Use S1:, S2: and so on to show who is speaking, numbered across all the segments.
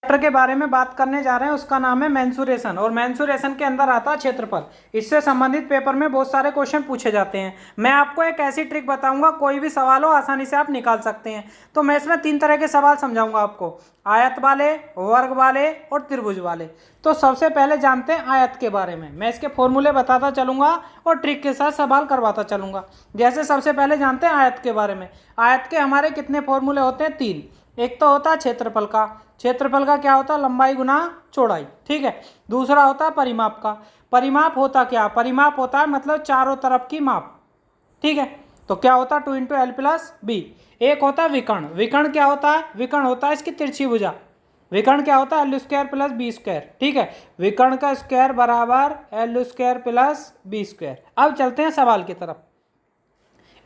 S1: Chapter के बारे में बात करने जा रहे हैं, उसका नाम है मेंसुरेशन। और मेंसुरेशन के अंदर आता है क्षेत्रफल। इससे संबंधित पेपर में बहुत सारे क्वेश्चन पूछे जाते हैं। मैं आपको एक ऐसी ट्रिक बताऊंगा, कोई भी सवाल हो आसानी से आप निकाल सकते हैं। तो मैं इसमें 3 तरह के सवाल समझाऊंगा आपको, आयत वाले, वर्ग वाले और त्रिभुज वाले। तो सबसे पहले जानते हैं आयत के बारे में। मैं इसके फॉर्मूले बताता चलूंगा और ट्रिक के साथ सवाल करवाता चलूंगा। जैसे सबसे पहले जानते हैं आयत के बारे में। आयत के हमारे कितने फॉर्मूले होते हैं? 3। एक तो होता है क्षेत्रफल का। क्षेत्रफल का क्या होता है? लंबाई गुना चौड़ाई। ठीक है। दूसरा होता है परिमाप का। परिमाप होता क्या? परिमाप होता है मतलब चारों तरफ की माप। ठीक है। तो क्या होता है? 2 × L + B। एक होता है विकर्ण। विकर्ण क्या होता है? विकर्ण होता है इसकी तिरछी भुजा। विकर्ण क्या होता है? L² + B²। ठीक है। विकर्ण का स्क्वायर बराबर L² + B²। अब चलते हैं सवाल की तरफ।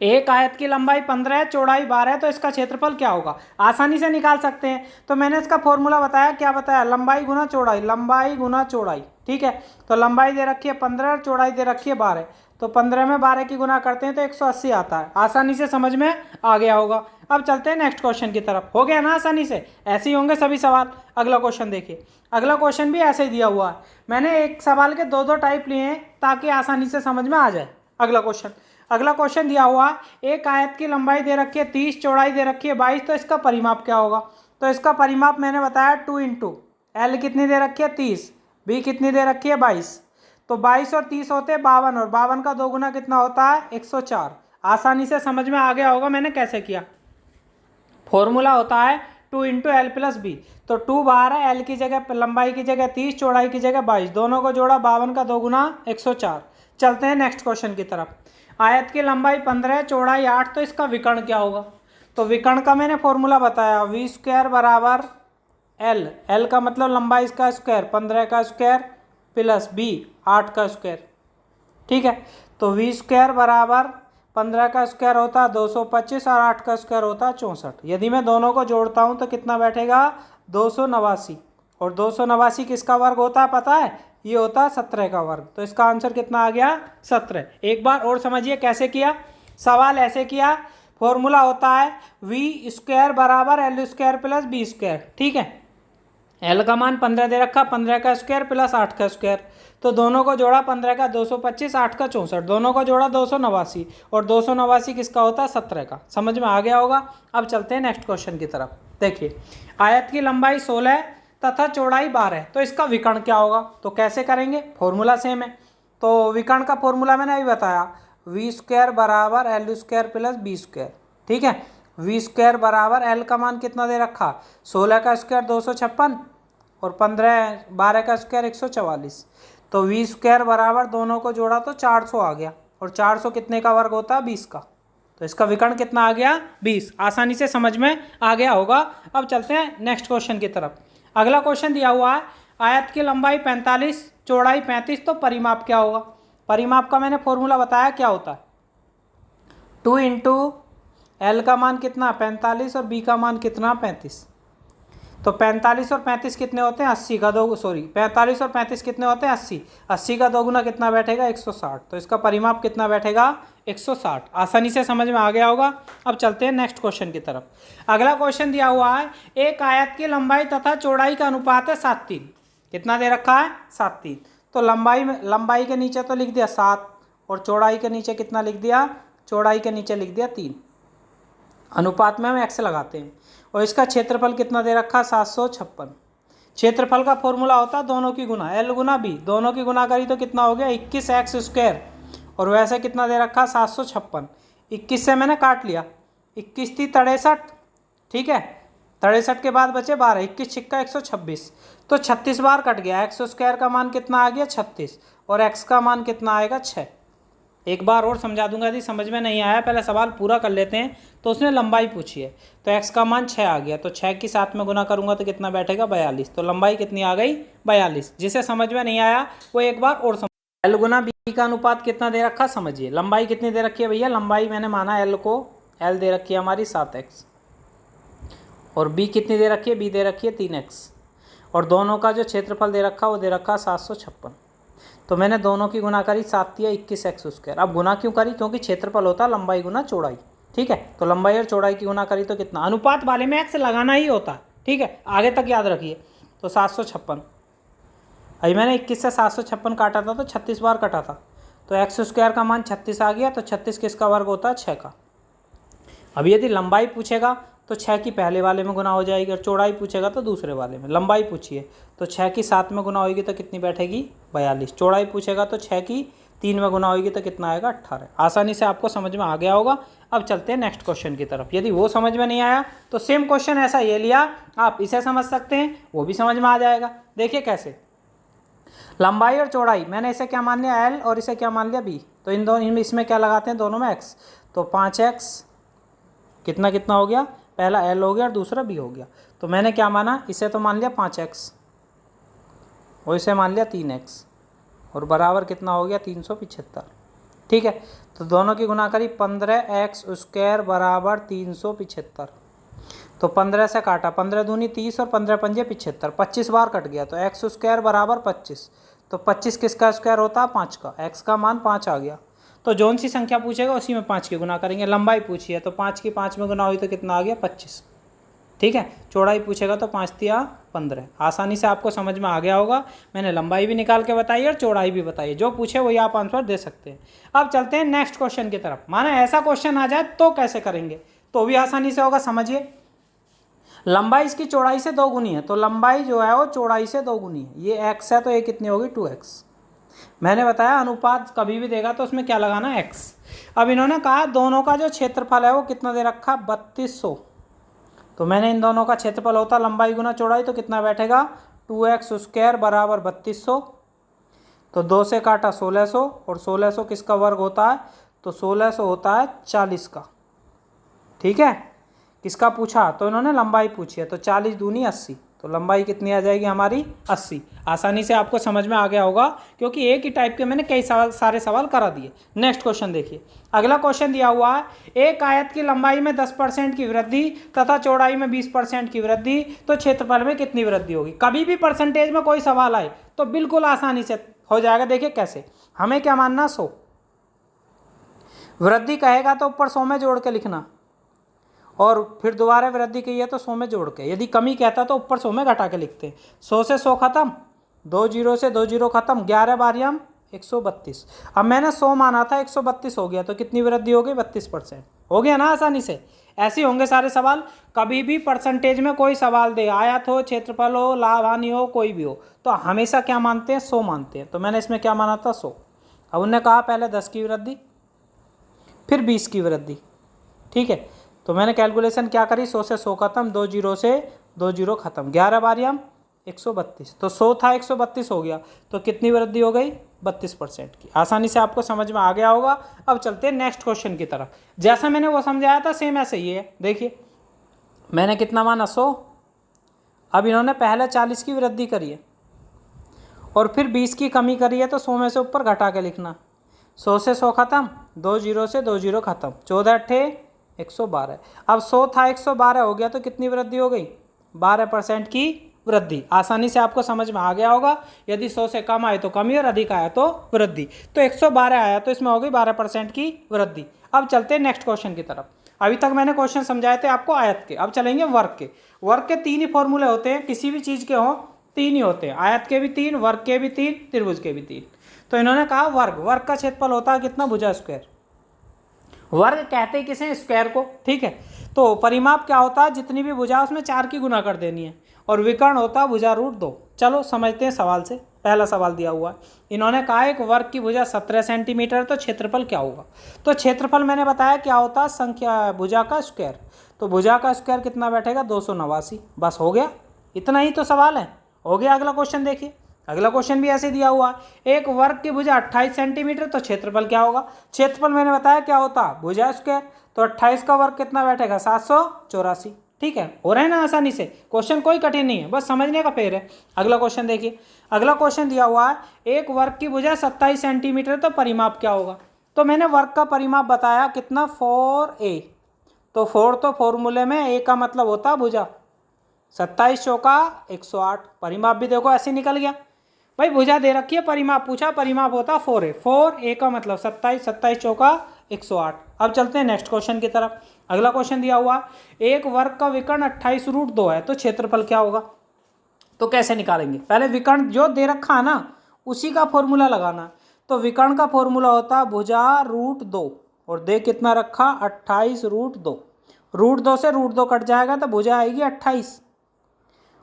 S1: एक आयत की लंबाई 15 है, चौड़ाई 12 है, तो इसका क्षेत्रफल क्या होगा? आसानी से निकाल सकते हैं। तो मैंने इसका फॉर्मूला बताया, क्या बताया? लंबाई गुना चौड़ाई। लंबाई गुना चौड़ाई। ठीक है। तो लंबाई दे रखी है 15 और चौड़ाई दे रखी है 12। तो 15 में 12 की गुना करते हैं तो 180 आता है। आसानी से समझ में आ गया होगा। अब चलते हैं नेक्स्ट क्वेश्चन की तरफ। हो गया ना आसानी से? ऐसे ही होंगे सभी सवाल। अगला क्वेश्चन देखिए। अगला क्वेश्चन भी ऐसे ही दिया हुआ है। मैंने एक सवाल के 2 टाइप लिए हैं ताकि आसानी से समझ में आ जाए। अगला क्वेश्चन दिया हुआ, एक आयत की लंबाई दे रखी है 30, चौड़ाई दे रखी है 22, तो इसका परिमाप क्या होगा? तो इसका परिमाप मैंने बताया 2 × L कितनी दे रखी है? 30। B कितनी दे रखी है? 22। तो 22 और 30 होते हैं 52, और 52 का 2 गुना कितना होता है? 104। आसानी से समझ में आ गया होगा मैंने कैसे किया। फॉर्मूला होता है 2 × L + B। तो 2 बाहर है, L की जगह लंबाई की जगह 30, चौड़ाई की जगह 22, दोनों को जोड़ा 52 का 2 गुना 104। चलते हैं नेक्स्ट क्वेश्चन की तरफ। आयत की लंबाई 15 है, चौड़ाई 8, तो इसका विकर्ण क्या होगा? तो विकर्ण का मैंने फॉर्मूला बताया, V² बराबर L। L का मतलब लंबाई का स्क्वायर, 15 का स्क्वायर प्लस B 8 का स्क्वायर। ठीक है। तो V² बराबर 15 का स्क्वायर होता है 225 और 8 का स्क्वायर होता है 64। यदि मैं दोनों को जोड़ता हूँ तो कितना बैठेगा? 289। और 289 किसका वर्ग होता है पता है? ये होता है 17 का वर्ग। तो इसका आंसर कितना आ गया? 17। एक बार और समझिए कैसे किया। सवाल ऐसे किया, फॉर्मूला होता है V² बराबर L² + B²। ठीक है। L का मान 15 दे रखा, 15 का स्क्वायर प्लस 8 का स्क्वायर। तो दोनों को जोड़ा 15 का 225, 8 का 64, दोनों को जोड़ा 289, और 289 किसका होता है? 17 का। समझ में आ गया होगा। अब चलते हैं नेक्स्ट क्वेश्चन की तरफ। देखिए, आयत की लंबाई 16 तथा चौड़ाई 12, तो इसका विकर्ण क्या होगा? तो कैसे करेंगे? फॉर्मूला सेम है। तो विकर्ण का फॉर्मूला मैंने अभी बताया, V² बराबर L² + B²। ठीक है। V² बराबर L का मान कितना दे रखा? 16 का स्क्वायर 256 और 12 का स्क्वायर 144। तो V² बराबर दोनों को जोड़ा तो 400 आ गया, और 400 कितने का वर्ग होता है? 20 का। तो इसका विकर्ण कितना आ गया? 20। आसानी से समझ में आ गया होगा। अब चलते हैं नेक्स्ट क्वेश्चन की तरफ। अगला क्वेश्चन दिया हुआ है, आयत की लंबाई 45, चौड़ाई 35, तो परिमाप क्या होगा? परिमाप का मैंने फॉर्मूला बताया, क्या होता है? 2 × L का मान कितना? 45, और B का मान कितना? 35। तो 45 और 35 कितने होते हैं? 80 का 2, सॉरी 45 और 35 कितने होते हैं? 80। 80 का 2 गुना कितना बैठेगा? 160। तो इसका परिमाप कितना बैठेगा? 160। आसानी से समझ में आ गया होगा। अब चलते हैं नेक्स्ट क्वेश्चन की तरफ। अगला क्वेश्चन दिया हुआ है, एक आयत की लंबाई तथा चौड़ाई का अनुपात है 7:3। कितना दे रखा है? 7:3। तो लंबाई के नीचे तो लिख दिया 7, और चौड़ाई के नीचे कितना लिख दिया? चौड़ाई के नीचे लिख दिया 3। अनुपात में हम x लगाते हैं। और इसका क्षेत्रफल कितना दे रखा? 756। क्षेत्रफल का फॉर्मूला होता है दोनों की गुना, L गुना B। दोनों की गुना करी तो कितना हो गया? 21x²। और वैसे कितना दे रखा? 756। 21 से मैंने काट लिया, 21 थी 63। ठीक है। 63 के बाद बचे 12, 21 छिक्का 126। तो 36 बार कट गया। x² का मान कितना आ गया? 36। और x का मान कितना आएगा? 6। एक बार और समझा दूंगा, यदि समझ में नहीं आया पहले सवाल पूरा कर लेते हैं। तो उसने लंबाई पूछी है, तो x का मान 6 आ गया, तो 6 की 7 में गुना करूंगा तो कितना बैठेगा? 42। तो लंबाई कितनी आ गई? 42। जिसे समझ में नहीं आया वो एक बार और समझ। L गुना B का अनुपात कितना दे रखा समझिए। लंबाई कितनी दे रखी है भैया? लंबाई मैंने माना L को, L दे रखी है हमारी 7x, और B कितनी दे रखी है? B दे रखी है 3x, और दोनों का जो क्षेत्रफल दे रखा वो दे रखा 756। तो मैंने दोनों की गुना करी, 7 दिया 21x²। अब गुना क्यों करी? क्योंकि क्षेत्रफल होता है लंबाई गुना चौड़ाई। ठीक है। तो लंबाई और चौड़ाई की गुना करी तो कितना? अनुपात वाले में x लगाना ही होता है। ठीक है। आगे तक याद रखिए। तो 756। अभी मैंने 21 से 756 काटा था तो 36 बार कटा था, तो एक्स स्क्वायर का मान 36 आ गया। तो 36 किसका वर्ग होता है? 6 का। अभी यदि लंबाई पूछेगा तो 6 की पहले वाले में गुना हो जाएगी, और चौड़ाई पूछेगा तो दूसरे वाले में। लंबाई पूछिए तो 6 की 7 में गुना होगी तो कितनी बैठेगी? 42। चौड़ाई पूछेगा तो 6 की 3 में गुना होगी तो कितना आएगा? 18। आसानी से आपको समझ में आ गया होगा। अब चलते हैं नेक्स्ट क्वेश्चन की तरफ। यदि वो समझ में नहीं आया तो सेम क्वेश्चन ऐसा ये लिया, आप इसे समझ सकते हैं, वो भी समझ में आ जाएगा। देखिए कैसे, लंबाई और चौड़ाई मैंने इसे क्या मान लिया? एल, और इसे क्या मान लिया? बी। तो इन दोनों इसमें क्या लगाते हैं? दोनों में एक्स। तो 5x कितना कितना हो गया? पहला एल हो गया और दूसरा बी हो गया। तो मैंने क्या माना? इसे तो मान लिया 5x और इसे मान लिया 3x, और बराबर कितना हो गया? 375। ठीक है, तो दोनों की गुना करी, 15x स्क्वायर बराबर 375। तो 15 से काटा, 15 दूनी 30 और 15 पंजे 75, 25 बार कट गया। तो एक्स स्क्वायर बराबर 25। तो 25 किसका स्क्वायर होता है? 5 का। एक्स का मान 5 आ गया। तो जौन सी संख्या पूछेगा उसी में 5 की गुना करेंगे। लंबाई पूछी है तो 5 की 5 में गुना हुई तो कितना आ गया? 25। ठीक है, चौड़ाई पूछेगा तो 5 तिया 15। आसानी से आपको समझ में आ गया होगा। मैंने लंबाई भी निकाल के बताई और चौड़ाई भी बताई, जो पूछे वही आप आंसर दे सकते हैं। अब चलते हैं नेक्स्ट क्वेश्चन की तरफ। माना ऐसा क्वेश्चन आ जाए तो कैसे करेंगे, तो भी आसानी से होगा। समझिए, लंबाई इसकी चौड़ाई से 2 गुनी है, तो लंबाई जो है वो चौड़ाई से 2 गुनी है। ये x है तो ये कितनी होगी? 2x। मैंने बताया अनुपात कभी भी देगा तो उसमें क्या लगाना? x। अब इन्होंने कहा दोनों का जो क्षेत्रफल है वो कितना दे रखा? 3200। तो मैंने इन दोनों का क्षेत्रफल होता लंबाई गुना चौड़ाई, तो कितना बैठेगा? 2x स्क्वायर बराबर 3200। तो 2 से काटा 1600, और 1600 किसका वर्ग होता है? तो 1600 होता है 40 का। ठीक है, किसका पूछा? तो इन्होंने लंबाई पूछी है, तो 40 दूनी 80। तो लंबाई कितनी आ जाएगी हमारी? 80। आसानी से आपको समझ में आ गया होगा, क्योंकि एक ही टाइप के मैंने कई सारे सवाल करा दिए। नेक्स्ट क्वेश्चन देखिए। अगला क्वेश्चन दिया हुआ है, एक आयत की लंबाई में 10% की वृद्धि तथा चौड़ाई में 20% की वृद्धि, तो क्षेत्रफल में कितनी वृद्धि होगी? कभी भी परसेंटेज में कोई सवाल आए तो बिल्कुल आसानी से हो जाएगा। देखिए कैसे, हमें क्या मानना? 100। वृद्धि कहेगा तो ऊपर 100 में जोड़ के लिखना, और फिर दोबारा वृद्धि की है तो 100 में जोड़ के। यदि कमी कहता तो ऊपर 100 में घटा के लिखते हैं। 100 से 100 खत्म, 2 जीरो से 2 जीरो खत्म, 11 बारियाम 132। अब मैंने 100 माना था, 132 हो गया, तो कितनी वृद्धि हो गई? 32%। हो गया ना आसानी से। ऐसे होंगे सारे सवाल। कभी भी परसेंटेज में कोई सवाल दे, आयत हो, क्षेत्रफल हो, लाभ हानि हो, कोई भी हो, तो हमेशा क्या मानते हैं? 100 मानते हैं। तो मैंने इसमें क्या माना था? 100। अब उन्होंने कहा पहले 10 की वृद्धि, फिर 20 की वृद्धि। ठीक है, तो मैंने कैलकुलेशन क्या करी? 100 से 100 खत्म, 2 जीरो से 2 जीरो खत्म, 11 बारियाम 132। तो 100 था, 132 हो गया, तो कितनी वृद्धि हो गई? 32% की। आसानी से आपको समझ में आ गया होगा। अब चलते हैं नेक्स्ट क्वेश्चन की तरफ। जैसा मैंने वो समझाया था सेम ऐसे ही है। देखिए, मैंने कितना माना? 100। अब इन्होंने पहले 40 की वृद्धि करी है और फिर 20 की कमी करी है, तो 100 में से ऊपर घटा के लिखना। 100 से 100 खत्म, 2 जीरो से 2 जीरो खत्म, 14 अट्ठे 112। अब 100 था, 112 हो गया, तो कितनी वृद्धि हो गई? 12% की वृद्धि। आसानी से आपको समझ में आ गया होगा। यदि 100 से कम आए तो कमी और अधिक आया तो वृद्धि। तो 112 आया तो इसमें हो गई 12% की वृद्धि। अब चलते हैं नेक्स्ट क्वेश्चन की तरफ। अभी तक मैंने क्वेश्चन समझाए थे आपको आयत के, अब चलेंगे वर्ग के। वर्ग के 3 ही फॉर्मूले होते हैं, किसी भी चीज़ के हों 3 ही होते हैं। आयत के भी 3, वर्ग के भी 3, त्रिभुज के भी 3। तो इन्होंने कहा वर्ग का क्षेत्रफल होता है कितना? भुजा स्क्वायर। वर्ग कहते हैं किसे? स्क्वायर को। ठीक है, तो परिमाप क्या होता है? जितनी भी भुजा उसमें 4 की गुना कर देनी है, और विकर्ण होता है भुजा रूट 2। चलो समझते हैं सवाल से। पहला सवाल दिया हुआ है, इन्होंने कहा एक वर्ग की भुजा 17 सेंटीमीटर, तो क्षेत्रफल क्या होगा? तो क्षेत्रफल मैंने बताया क्या होता है? संख्या भुजा का स्क्वायर। तो भुजा का स्क्वायर कितना बैठेगा? 289। बस हो गया, इतना ही तो सवाल है। हो गया। अगला क्वेश्चन देखिए। अगला क्वेश्चन भी ऐसे दिया हुआ है, एक वर्ग की भुजा 28 सेंटीमीटर, तो क्षेत्रफल क्या होगा? क्षेत्रफल मैंने बताया क्या होता है? भुजा स्क्वायर। तो 28 का वर्ग कितना बैठेगा? 784। ठीक है, हो रहा है ना आसानी से। क्वेश्चन कोई कठिन नहीं है, बस समझने का फेर है। अगला क्वेश्चन देखिए। अगला क्वेश्चन दिया हुआ है, एक वर्ग की भुजा 27 सेंटीमीटर, तो परिमाप क्या होगा? तो मैंने वर्ग का परिमाप बताया कितना? 4a। तो 4 तो फॉर्मूले में a का मतलब होता है भुजा। 27 चौका 108। परिमाप भी देखो ऐसे निकल गया। भाई भुजा दे रखी है, परिमाप पूछा, परिमाप होता 4a। 4a का मतलब 27, 27 चौका 108। अब चलते हैं नेक्स्ट क्वेश्चन की तरफ। अगला क्वेश्चन दिया हुआ, एक वर्ग का विकर्ण 28 रूट 2 है, तो क्षेत्रफल क्या होगा? तो कैसे निकालेंगे, पहले विकर्ण जो दे रखा है ना उसी का फॉर्मूला लगाना। तो विकर्ण का फॉर्मूला होता है भुजा √2 और दे कितना रखा 28 √2। √2 से √2 कट जाएगा तो भुजा आएगी 28।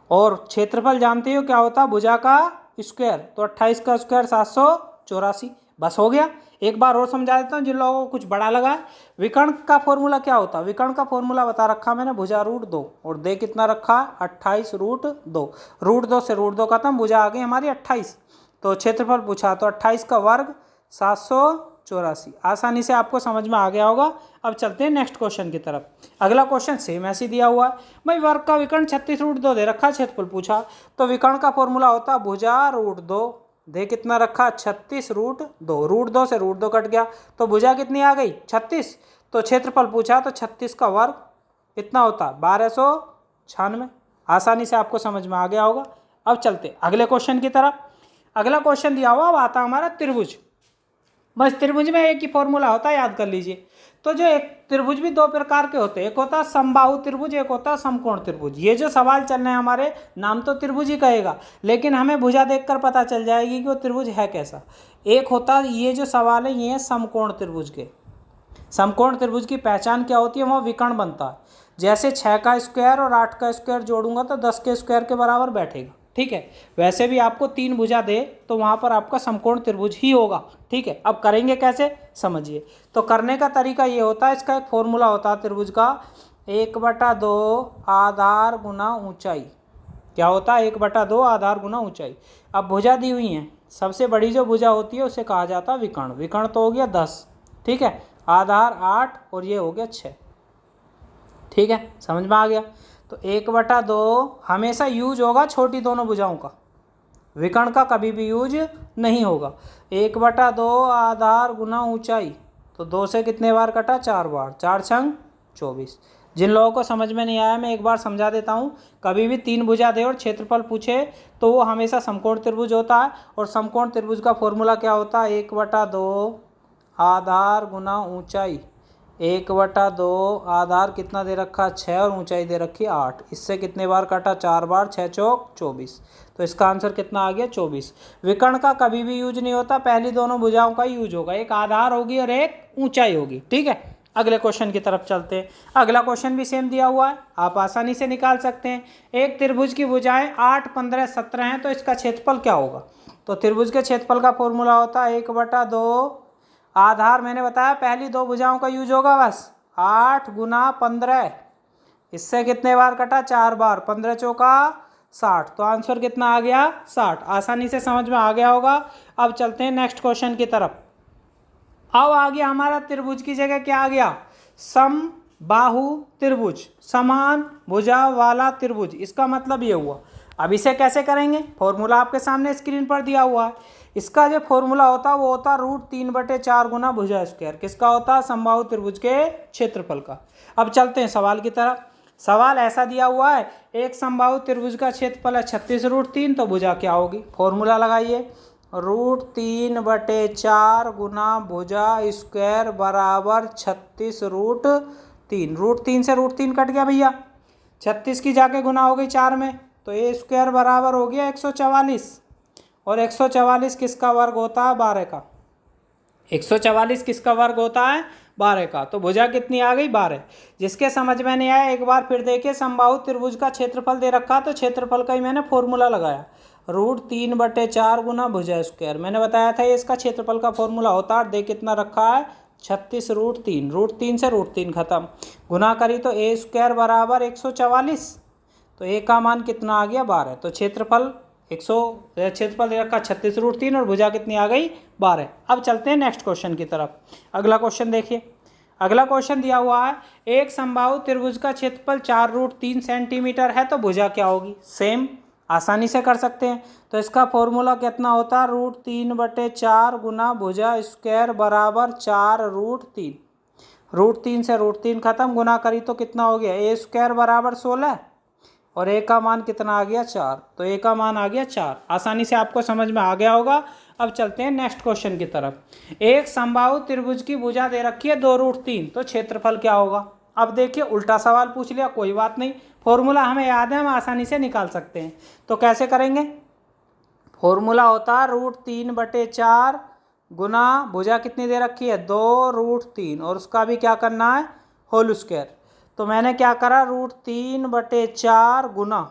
S1: और क्षेत्रफल जानते हो क्या होता है भुजा का स्क्वायर, तो 28 का स्क्वायर 784। बस हो गया। एक बार और समझा देता हूँ जिन लोगों को कुछ बड़ा लगा। विकर्ण का फॉर्मूला क्या होता है, विकर्ण का फॉर्मूला बता रखा मैंने भुजा √2 और दे कितना रखा 28 √2। √2 से √2 खत्म, भुजा आ गई हमारी 28। तो क्षेत्रफल पूछा तो 28 का वर्ग 784। आसानी से आपको समझ में आ गया होगा। अब चलते हैं नेक्स्ट क्वेश्चन की तरफ। अगला क्वेश्चन सेम ऐसे दिया हुआ है भाई, वर्ग का विकर्ण 36 √2 दे रखा, क्षेत्रफल पूछा। तो विकर्ण का फॉर्मूला होता है भुजा √2 दे कितना रखा 36 √2। √2 से √2 कट गया तो भुजा कितनी आ गई 36। तो क्षेत्रफल पूछा तो 36 का वर्ग कितना होता 1296। आसानी से आपको समझ में आ गया होगा। अब चलते अगले क्वेश्चन की तरफ। अगला क्वेश्चन दिया हुआ अब आता हमारा त्रिभुज। बस त्रिभुज में एक ही फॉर्मूला होता है, याद कर लीजिए। तो जो एक त्रिभुज भी दो प्रकार के होते हैं, एक होता है समबाहु त्रिभुज, एक होता है समकोण त्रिभुज। ये जो सवाल चल रहे हैं हमारे, नाम तो त्रिभुज ही कहेगा लेकिन हमें भुजा देखकर पता चल जाएगी कि वो त्रिभुज है कैसा। एक होता है ये जो सवाल है ये है समकोण त्रिभुज के। समकोण त्रिभुज की पहचान क्या होती है, वह विकर्ण बनता है। जैसे 6 का स्क्वायर और 8 का स्क्वायर जोड़ूंगा तो 10 के स्क्वायर के बराबर बैठेगा, ठीक है। वैसे भी आपको 3 भुजा दे तो वहाँ पर आपका समकोण त्रिभुज ही होगा, ठीक है। अब करेंगे कैसे समझिए। तो करने का तरीका ये होता है, इसका एक फॉर्मूला होता है त्रिभुज का 1/2 आधार गुना ऊंचाई। क्या होता है 1/2 आधार गुना ऊंचाई। अब भुजा दी हुई हैं, सबसे बड़ी जो भुजा होती है उसे कहा जाता है विकर्ण। विकर्ण तो हो गया 10, ठीक है, आधार 8 और ये हो गया 6, ठीक है, समझ में आ गया। तो 1/2 हमेशा यूज होगा छोटी दोनों भुजाओं का, विकर्ण का कभी भी यूज नहीं होगा। 1/2 आधार गुना ऊंचाई, तो 2 से कितने बार कटा 4 बार, 4 छंग 24। जिन लोगों को समझ में नहीं आया मैं एक बार समझा देता हूँ। कभी भी 3 भुजा दे और क्षेत्रफल पूछे तो वो हमेशा समकोण त्रिभुज होता है। और समकोण त्रिभुज का फॉर्मूला क्या होता है 1/2 आधार गुना ऊंचाई। 1/2 आधार कितना दे रखा 6 और ऊंचाई दे रखी 8। इससे कितने बार काटा 4 बार, 6 चौक 24। तो इसका आंसर कितना आ गया 24। विकर्ण का कभी भी यूज नहीं होता, पहली दोनों भुजाओं का यूज होगा, एक आधार होगी और एक ऊंचाई होगी, ठीक है। अगले क्वेश्चन की तरफ चलते हैं। अगला क्वेश्चन भी सेम दिया हुआ है, आप आसानी से निकाल सकते हैं। एक त्रिभुज की भुजाएं 8, 15, 17 हैं, तो इसका क्षेत्रफल क्या होगा। तो त्रिभुज के क्षेत्रफल का फॉर्मूला होता है 1/2 आधार, मैंने बताया पहली 2 भुजाओं का यूज होगा बस, 8 गुना 15। इससे कितने बार कटा 4 बार, 15 चौका 60। तो आंसर कितना आ गया 60। आसानी से समझ में आ गया होगा। अब चलते हैं नेक्स्ट क्वेश्चन की तरफ। अब आ गया हमारा त्रिभुज की जगह क्या आ गया, समबाहु त्रिभुज, समान भुजा वाला त्रिभुज। इसका मतलब ये हुआ। अब इसे कैसे करेंगे, फॉर्मूला आपके सामने स्क्रीन पर दिया हुआ है। इसका जो फॉर्मूला होता है वो होता है √3/4 गुना भुजा स्क्वायर। किसका होता है, समबाहु त्रिभुज के क्षेत्रफल का। अब चलते हैं सवाल की तरफ। सवाल ऐसा दिया हुआ है, एक समबाहु त्रिभुज का क्षेत्रफल है 36 √3, तो भुजा क्या होगी। फॉर्मूला लगाइए, √3/4 गुना भुजा स्क्वायर बराबर 36 √3। √3 से √3 कट गया भैया, 36 की जाके गुना हो गई 4 में, तो ए स्क्वायर बराबर हो गया 144। और 144 किसका वर्ग होता है 12 का। 144 किसका वर्ग होता है 12 का। तो भुजा कितनी आ गई 12। जिसके समझ में नहीं आया एक बार फिर देखिए। समबाहु त्रिभुज का क्षेत्रफल दे रखा तो क्षेत्रफल का ही मैंने फॉर्मूला लगाया, √3/4 गुना भुजा स्क्वायर। मैंने बताया था ये इसका क्षेत्रफल का फॉर्मूला होता है। दे कितना रखा है 36 √3। √3 से √3 खत्म, गुना करी तो ए स्क्वायर बराबर 144। तो ए का मान कितना आ गया 12। तो क्षेत्रफल क्षेत्रफल दे रखा 36 √3 और भुजा कितनी आ गई 12। अब चलते हैं नेक्स्ट क्वेश्चन की तरफ। अगला क्वेश्चन देखिए। अगला क्वेश्चन दिया हुआ है, एक समबाहु त्रिभुज का क्षेत्रफल 4 √3 सेंटीमीटर है, तो भुजा क्या होगी। सेम आसानी से कर सकते हैं। तो इसका फॉर्मूला कितना होता है √3/4 गुना भुजा स्क्वायर बराबर 4 √3। √3 से √3 खत्म, गुना करी तो कितना हो गया ए स्क्वायर बराबर 16 और ए का मान कितना आ गया 4। तो ए का मान आ गया 4। आसानी से आपको समझ में आ गया होगा। अब चलते हैं नेक्स्ट क्वेश्चन की तरफ। एक समबाहु त्रिभुज की भुजा दे रखी है 2 √3, तो क्षेत्रफल क्या होगा। अब देखिए उल्टा सवाल पूछ लिया, कोई बात नहीं, फॉर्मूला हमें याद है, हम आसानी से निकाल सकते हैं। तो कैसे करेंगे? फॉर्मूला होता है √3/4 गुना भुजा कितनी दे रखी है 2√3 और उसका भी क्या करना है होल स्क्वायर। तो मैंने क्या करा √3/4 गुना,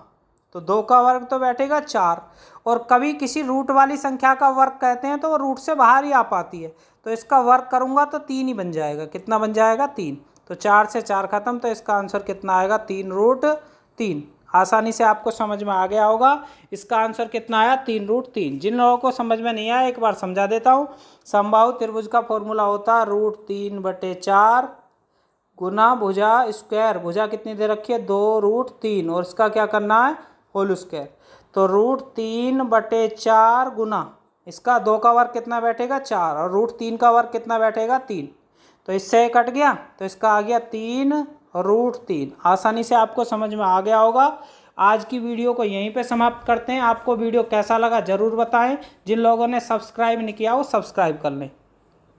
S1: तो 2 का वर्ग तो बैठेगा 4, और कभी किसी रूट वाली संख्या का वर्ग कहते हैं तो वो रूट से बाहर ही आ पाती है, तो इसका वर्ग करूँगा तो 3 ही बन जाएगा। कितना बन जाएगा 3। तो 4 से 4 खत्म, तो इसका आंसर कितना आएगा 3√3। आसानी से आपको समझ में आ गया होगा। इसका आंसर कितना आया 3√3। जिन लोगों को समझ में नहीं आया एक बार समझा देता हूँ। समबाहु त्रिभुज का फॉर्मूला होता है √3/4 गुना भुजा स्क्वायर, भुजा कितनी दे रखी है 2√3 और इसका क्या करना है होल स्क्वायर। तो √3/4 गुना इसका 2 का वर्ग कितना बैठेगा 4 और √3 का वर्ग कितना बैठेगा 3, तो इससे कट गया, तो इसका आ गया 3√3। आसानी से आपको समझ में आ गया होगा। आज की वीडियो को यहीं पे समाप्त करते हैं। आपको वीडियो कैसा लगा ज़रूर बताएं। जिन लोगों ने सब्सक्राइब नहीं किया वो सब्सक्राइब कर लें।